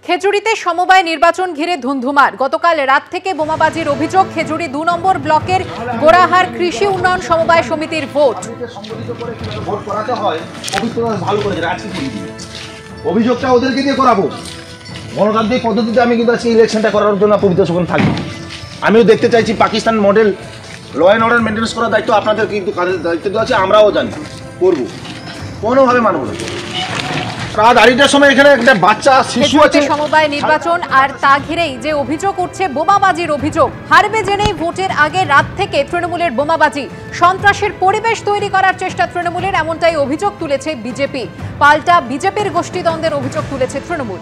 খেজুরিতে সমবায় নির্বাচন ঘিরে ধুন্ধুমার। গতকাল রাত থেকে বোমাবাজির অভিযোগ। খেজুরি ২ নম্বর ব্লকের গোড়াহার কৃষি উন্নয়ন সমবায় সমিতির ভোট। অভিযোগটা ওদেরকে দিয়ে করাবো। গণতান্ত্রিক পদ্ধতিতে আমি কিন্তু আজকে ইলেকশনটা করার জন্য পবিত্র সেখানে থাকবো। আমিও দেখতে চাইছি Pakistan model law and order maintenance করার দায়িত্ব আপনাদের কিন্তু কাদের দায়িত্ব দেওয়া আছে, আমরাও জানি করবো, কোনোভাবে মানব না। রাত 2টার সময় এখানে একটা বাচ্চা শিশু আছে। সমবায় নির্বাচন আর তা ঘিরেই যে অভিযোগ উঠছে বোমাবাজির অভিযোগ। হারবে জেনেই ভোটের আগে রাত থেকে তৃণমূলের বোমাবাজি, সন্ত্রাসের পরিবেশ তৈরি করার চেষ্টা তৃণমূলের, এমনটাই অভিযোগ তুলেছে বিজেপি। পাল্টা বিজেপির গোষ্ঠীদ্বন্দ্বের অভিযোগ তুলেছে তৃণমূল।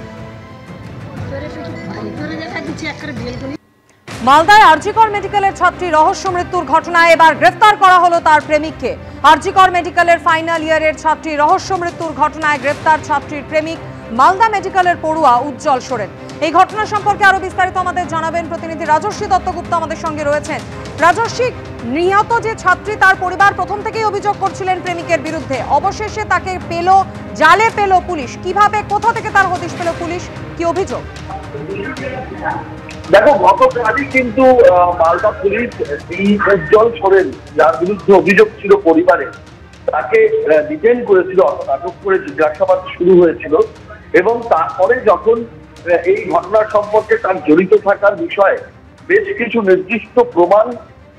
মালদায় আরজিকর মেডিকেলের ছাত্রী রহস্য মৃত্যুর ঘটনায় এবার গ্রেফতার করা হলো তার প্রেমিককে। আরজিকর মেডিকেলের ফাইনাল ইয়ারের ছাত্রী রহস্য মৃত্যুর ঘটনায় গ্রেফতার ছাত্রীর প্রেমিক মালদা মেডিকেলের পড়ুয়া উজ্জ্বল সোরেন। এই ঘটনা সম্পর্কে আরো বিস্তারিত আমাদের জানাবেন প্রতিনিধি রাজস্বী দত্তগুপ্ত আমাদের সঙ্গে রয়েছেন। রাজস্বী, নিহত যে ছাত্রী তার পরিবার প্রথম থেকেই অভিযোগ করছিলেন প্রেমিকের বিরুদ্ধে, অবশেষে তাকে পেল, জালে পেল পুলিশ। কিভাবে, কোথা থেকে তার হদিশ পেল পুলিশ, কি অভিযোগ? দেখো, গতকালই কিন্তু মালদা পুলিশ এই উজ্জ্বল সোরেন, যার বিরুদ্ধে অভিযোগ ছিল পরিবারে, তাকে ডিটেইন করেছিল, আটক করে জিজ্ঞাসাবাদ শুরু হয়েছিল। এবং তারপরে যখন এই ঘটনার সম্পর্কে তার জড়িত থাকার বিষয়ে বেশ কিছু নির্দিষ্ট প্রমাণ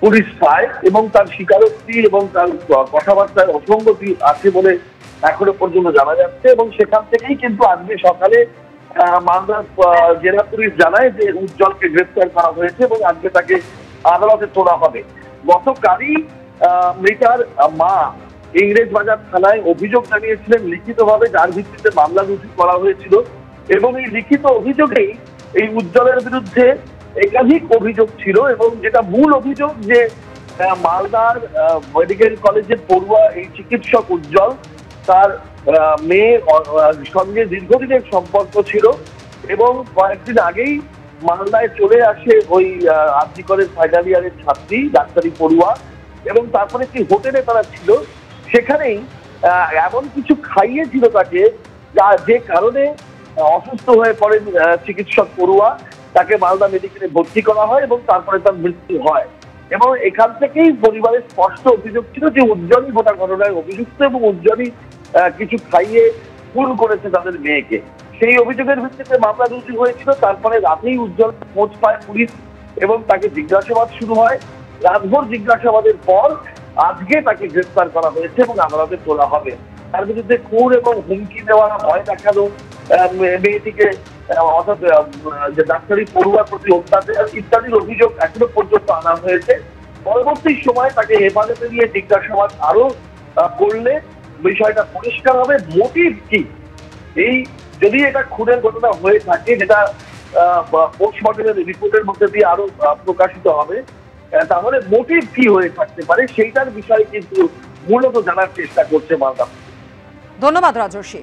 পুলিশ পায় এবং তার স্বীকারোক্তি এবং তার কথাবার্তায় অসঙ্গতি আছে বলে এখনো পর্যন্ত জানা যাচ্ছে। এবং সেখান থেকেই কিন্তু আজকে সকালে মালদা জেলা পুলিশ জানায় যে উজ্জ্বলকে গ্রেফতার করা হয়েছে এবং আজকে তাকে আদালতে তোলা হবে। গতকালই মৃতার মা ইংরেজ বাজার থানায় অভিযোগ জানিয়েছিলেন লিখিতভাবে, যার ভিত্তিতে মামলা রুজু করা হয়েছিল। এবং এই লিখিত অভিযোগেই এই উজ্জ্বলের বিরুদ্ধে একাধিক অভিযোগ ছিল এবং যেটা মূল অভিযোগ যে মালদার মেডিকেল কলেজের পড়ুয়া এই চিকিৎসক উজ্জ্বল, তার মেয়ের সঙ্গে দীর্ঘদিনের সম্পর্ক ছিল এবং কয়েকদিন আগেই মালদায় চলে আসে ওই আরজিকরের ফাইনাল ইয়ারের ছাত্রী, ডাক্তারি পড়ুয়া। এবং তারপরে একটি হোটেলে তারা ছিল, সেখানেই এমন কিছু খাইয়েছিল তাকে, যে কারণে অসুস্থ হয়ে পড়েন চিকিৎসক পড়ুয়া। তাকে মালদা মেডিকেলে ভর্তি করা হয় এবং তারপরে তার মৃত্যু হয়। এবং এখান থেকেই পরিবারের স্পষ্ট অভিযোগ ছিল যে উজ্জ্বলই গোটা ঘটনায় অভিযুক্ত এবং উজ্জ্বলই কিছু খাইয়ে খুন করেছে তাদের মেয়েকে। সেই অভিযোগের ভিত্তিতে মামলা রুজু হয়েছিল। তারপরে রাতেই উজ্জ্বল খোঁজ পায় পুলিশ এবং তাকে জিজ্ঞাসাবাদ শুরু হয়। রাতভর জিজ্ঞাসাবাদের পর আজকে তাকে গ্রেফতার করা হয়েছে এবং আদালতে তোলা হবে। তার বিরুদ্ধে খুন এবং হুমকি দেওয়া, ভয় দেখানো, মেয়েটিকে অর্থাৎ যে ডাক্তারি পড়ুয়ার প্রতি অত্যাচার ইত্যাদির অভিযোগ এখনো পর্যন্ত আনা হয়েছে। পরবর্তী সময় তাকে হেফাজতে নিয়ে জিজ্ঞাসাবাদ আরো করলে বিষয়টা পরিষ্কার হবে। মোটিভ কি, এই যদি এটা খুনের ঘটনা হয়ে থাকে, যেটা পোস্টমর্টমের রিপোর্টের মধ্যে দিয়ে আরো প্রকাশিত হবে, তাহলে মোটিভ কি হয়ে থাকতে পারে সেইটার বিষয়ে কিন্তু মূলত জানার চেষ্টা করছে মালদা। ধন্যবাদ রাজস্বী।